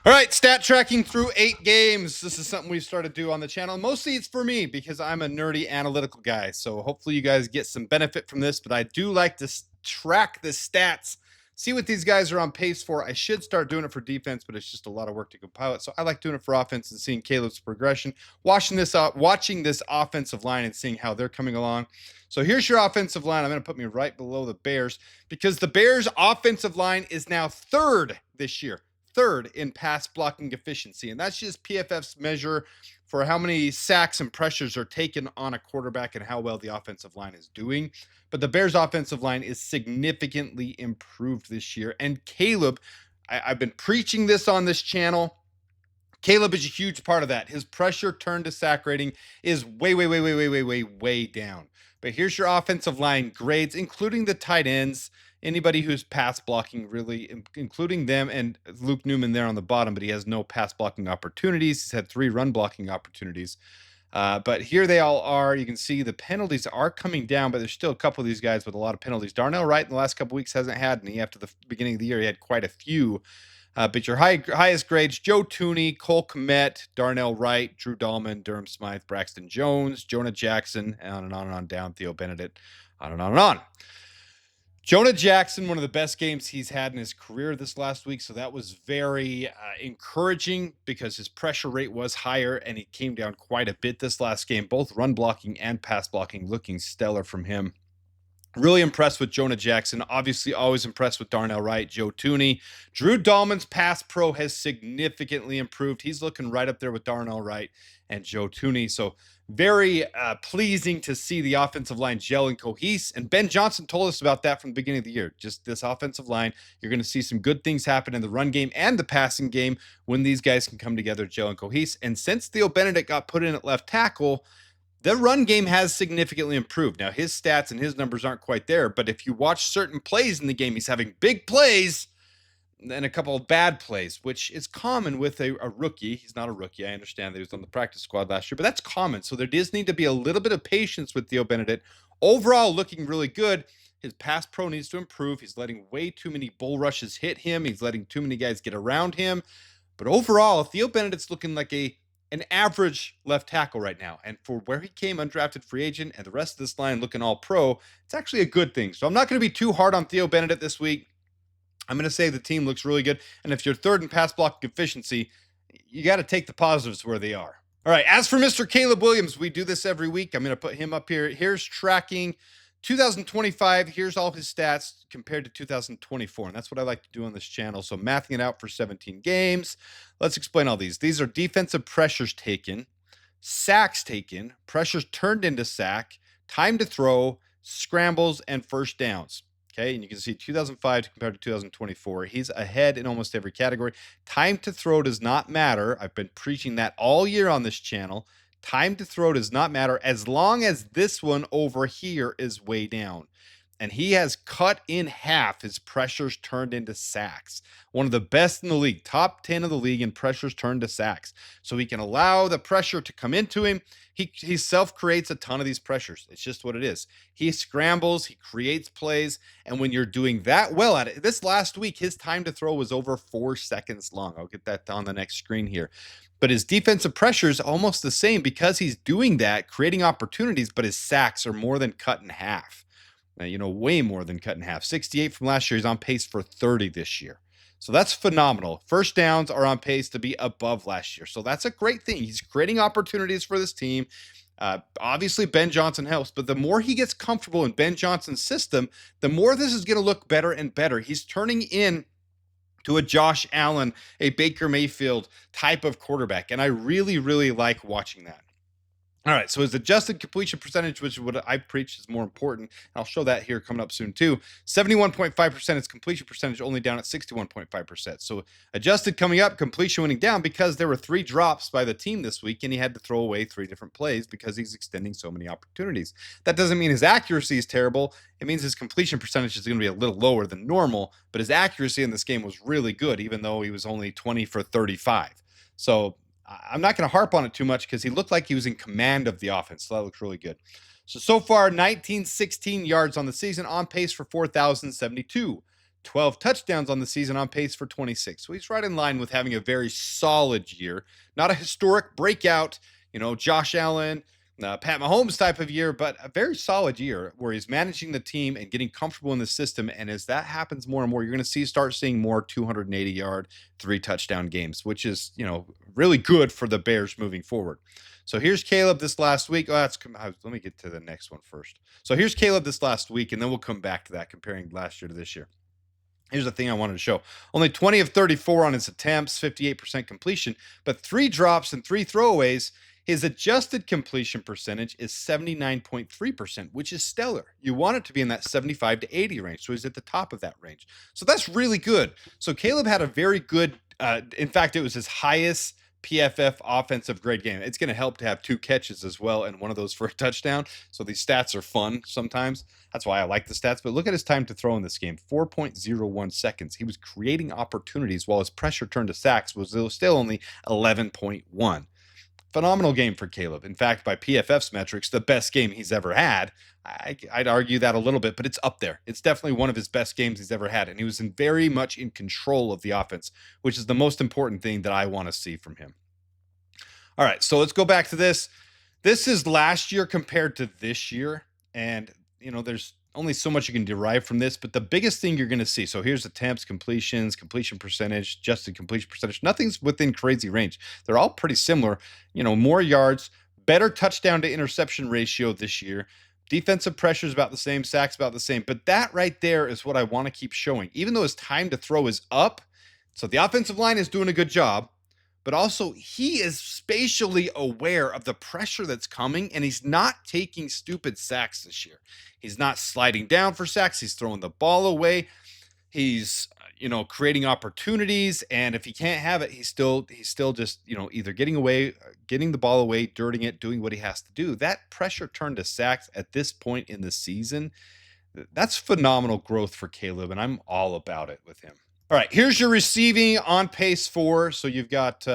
All right, stat tracking through 8 games. This is something we started to do on the channel. Mostly it's for me because I'm a nerdy analytical guy. So hopefully you guys get some benefit from this, but I do like to track the stats, see what these guys are on pace for. I should start doing it for defense, but it's just a lot of work to compile it. So I like doing it for offense and seeing Caleb's progression, watching this offensive line and seeing how they're coming along. So here's your offensive line. I'm going to put me right below the Bears because the Bears offensive line is now third this year, third in pass blocking efficiency. And that's just PFF's measure for how many sacks and pressures are taken on a quarterback and how well the offensive line is doing. But the Bears' offensive line is significantly improved this year. And Caleb, I've been preaching this on this channel. Caleb is a huge part of that. His pressure turn to sack rating is way down. But here's your offensive line grades, including the tight ends, anybody who's pass blocking, really, including them, and Luke Newman there on the bottom, but he has no pass blocking opportunities. He's had 3 run blocking opportunities. But here they all are. You can see the penalties are coming down, but there's still a couple of these guys with a lot of penalties. Darnell Wright in the last couple of weeks hasn't had any. After the beginning of the year, he had quite a few. But your highest grades: Joe Tooney, Cole Kmet, Darnell Wright, Drew Dahlman, Durham Smythe, Braxton Jones, Jonah Jackson, on and on and on down, Theo Benedict, on and on and on. Jonah Jackson, one of the best games he's had in his career this last week. So that was very encouraging because his pressure rate was higher and he came down quite a bit this last game, both run blocking and pass blocking looking stellar from him. Really impressed with Jonah Jackson. Obviously, always impressed with Darnell Wright, Joe Tooney. Drew Dahlman's pass pro has significantly improved. He's looking right up there with Darnell Wright and Joe Tooney. So very pleasing to see the offensive line gel and cohese. And Ben Johnson told us about that from the beginning of the year. Just this offensive line, you're going to see some good things happen in the run game and the passing game when these guys can come together, gel and cohese. And since Theo Benedict got put in at left tackle, the run game has significantly improved. Now, his stats and his numbers aren't quite there, but if you watch certain plays in the game, he's having big plays and a couple of bad plays, which is common with a rookie. He's not a rookie. I understand that he was on the practice squad last year, but that's common. So there does need to be a little bit of patience with Theo Benedict. Overall, looking really good. His pass pro needs to improve. He's letting way too many bull rushes hit him. He's letting too many guys get around him. But overall, Theo Benedict's looking like an average left tackle right now. And for where he came, undrafted free agent, and the rest of this line looking all pro, it's actually a good thing. So I'm not going to be too hard on Theo Benedict this week. I'm going to say the team looks really good. And if you're third in pass block efficiency, you got to take the positives where they are. All right. As for Mr. Caleb Williams, we do this every week. I'm going to put him up here. Here's tracking 2025. Here's all his stats compared to 2024. And that's what I like to do on this channel. So mathing it out for 17 games. Let's explain all these. These are defensive pressures taken, sacks taken, pressures turned into sack, time to throw, scrambles, and first downs. Okay, and you can see 2005 compared to 2024. He's ahead in almost every category. Time to throw does not matter. I've been preaching that all year on this channel. Time to throw does not matter as long as this one over here is way down. And he has cut in half his pressures turned into sacks. One of the best in the league, top 10 of the league in pressures turned to sacks. So he can allow the pressure to come into him. He self-creates a ton of these pressures. It's just what it is. He scrambles, he creates plays, and when you're doing that well at it, this last week, his time to throw was over 4 seconds long. I'll get that on the next screen here. But his defensive pressure is almost the same because he's doing that, creating opportunities, but his sacks are more than cut in half. Way more than cut in half. 68 from last year. He's on pace for 30 this year. So that's phenomenal. First downs are on pace to be above last year. So that's a great thing. He's creating opportunities for this team. Obviously, Ben Johnson helps, but the more he gets comfortable in Ben Johnson's system, the more this is going to look better and better. He's turning in to a Josh Allen, a Baker Mayfield type of quarterback. And I really, really like watching that. All right, so his adjusted completion percentage, which is what I preach is more important, and I'll show that here coming up soon too. 71.5% is completion percentage, only down at 61.5%. So adjusted coming up, completion winning down because there were 3 drops by the team this week, and he had to throw away 3 different plays because he's extending so many opportunities. That doesn't mean his accuracy is terrible. It means his completion percentage is going to be a little lower than normal, but his accuracy in this game was really good, even though he was only 20 for 35. So I'm not going to harp on it too much because he looked like he was in command of the offense. So that looks really good. So far, 1916 yards on the season, on pace for 4,072. 12 touchdowns on the season, on pace for 26. So he's right in line with having a very solid year. Not a historic breakout, Josh Allen, Pat Mahomes type of year, but a very solid year where he's managing the team and getting comfortable in the system. And as that happens more and more, you're going to start seeing more 280-yard, 3-touchdown games, which is, really good for the Bears moving forward. So here's Caleb this last week. Let me get to the next one first. So here's Caleb this last week, and then we'll come back to that, comparing last year to this year. Here's the thing I wanted to show. Only 20 of 34 on his attempts, 58% completion, but 3 drops and 3 throwaways. His adjusted completion percentage is 79.3%, which is stellar. You want it to be in that 75 to 80 range, so he's at the top of that range. So that's really good. So Caleb had a very good, in fact, it was his highest PFF offensive grade game. It's going to help to have 2 catches as well, and one of those for a touchdown. So these stats are fun sometimes. That's why I like the stats. But look at his time to throw in this game, 4.01 seconds. He was creating opportunities while his pressure turned to sacks was still only 11.1. Phenomenal game for Caleb. In fact, by PFF's metrics, the best game he's ever had. I'd argue that a little bit, but it's up there. It's definitely one of his best games he's ever had. And he was very much in control of the offense, which is the most important thing that I want to see from him. All right, so let's go back to this. This is last year compared to this year. And, there's only so much you can derive from this, but the biggest thing you're going to see. So here's attempts, completions, completion percentage, adjusted completion percentage. Nothing's within crazy range. They're all pretty similar. More yards, better touchdown to interception ratio this year. Defensive pressure is about the same, sacks about the same. But that right there is what I want to keep showing. Even though his time to throw is up, so the offensive line is doing a good job, but also he is spatially aware of the pressure that's coming, and he's not taking stupid sacks this year. He's not sliding down for sacks. He's throwing the ball away. He's, creating opportunities, and if he can't have it, he's still just, either getting the ball away, dirting it, doing what he has to do. That pressure turned to sacks at this point in the season. That's phenomenal growth for Caleb, and I'm all about it with him. All right, here's your receiving on pace for. So you've got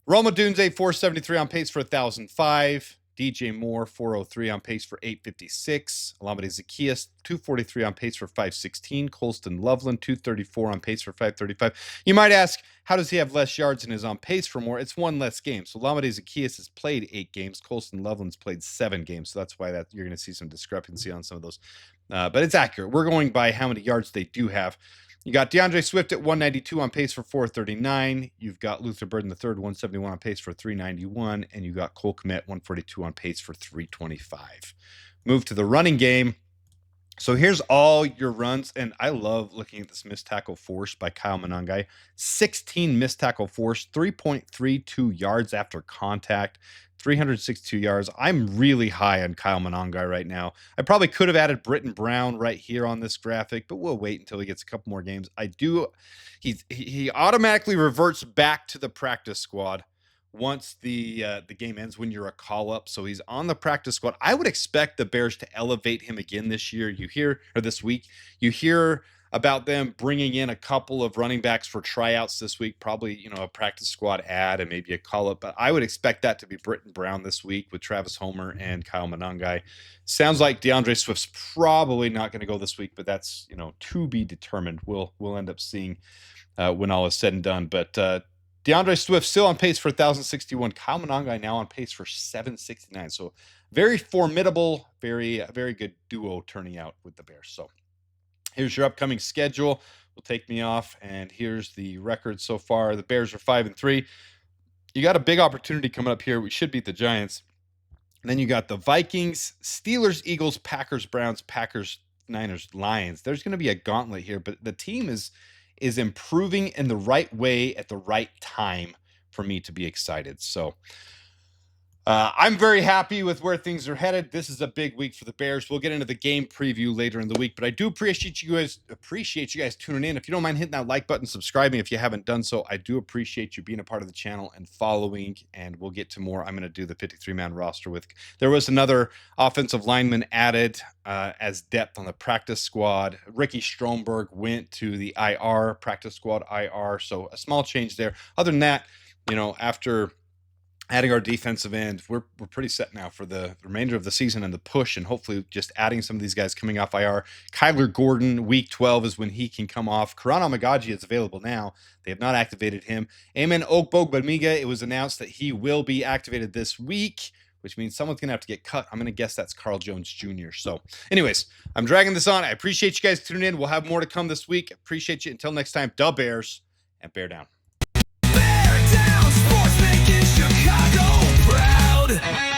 Roma Dunze, 473 on pace for 1,005. DJ Moore, 403 on pace for 856. Alameda Zacchaeus, 243 on pace for 516. Colston Loveland, 234 on pace for 535. You might ask, how does he have less yards and is on pace for more? It's 1 less game. So Alameda Zacchaeus has played 8 games. Colston Loveland's played 7 games. So that's why you're going to see some discrepancy on some of those. But it's accurate. We're going by how many yards they do have. You got DeAndre Swift at 192 on pace for 439. You've got Luther Burden III, 171 on pace for 391. And you got Cole Kmet, 142 on pace for 325. Move to the running game. So here's all your runs. And I love looking at this missed tackle force by Kyle Monangai. 16 missed tackle force, 3.32 yards after contact, 362 yards. I'm really high on Kyle Monangai right now. I probably could have added Britton Brown right here on this graphic, but we'll wait until he gets a couple more games. He automatically reverts back to the practice squad once the game ends when you're a call up. So he's on the practice squad. I would expect the Bears to elevate him again this week. You hear about them bringing in a couple of running backs for tryouts this week, probably, a practice squad ad and maybe a call up, but I would expect that to be Britton Brown this week with Travis Homer and Kyle Monangai. Sounds like DeAndre Swift's probably not going to go this week, but that's, to be determined. We'll end up seeing when all is said and done, but DeAndre Swift still on pace for 1,061. Kyle Monangai now on pace for 769. So very formidable, very, very good duo turning out with the Bears. So here's your upcoming schedule. Will take me off, and here's the record so far. The Bears are 5-3. You got a big opportunity coming up here. We should beat the Giants. And then you got the Vikings, Steelers, Eagles, Packers, Browns, Packers, Niners, Lions. There's going to be a gauntlet here, but the team is improving in the right way at the right time for me to be excited. So I'm very happy with where things are headed. This is a big week for the Bears. We'll get into the game preview later in the week, but I do appreciate you guys tuning in. If you don't mind hitting that like button, subscribing if you haven't done so, I do appreciate you being a part of the channel and following, and we'll get to more. I'm going to do the 53-man roster there was another offensive lineman added as depth on the practice squad. Ricky Stromberg went to the practice squad IR. So a small change there. Other than that, after adding our defensive end. We're pretty set now for the remainder of the season and the push, and hopefully just adding some of these guys coming off IR. Kyler Gordon, week 12 is when he can come off. Karan Amagaji is available now. They have not activated him. Amen Ogbogbamiga, it was announced that he will be activated this week, which means someone's going to have to get cut. I'm going to guess that's Carl Jones Jr. So anyways, I'm dragging this on. I appreciate you guys tuning in. We'll have more to come this week. Appreciate you. Until next time, da Bears, and bear down. Bear down, sports making Chicago proud.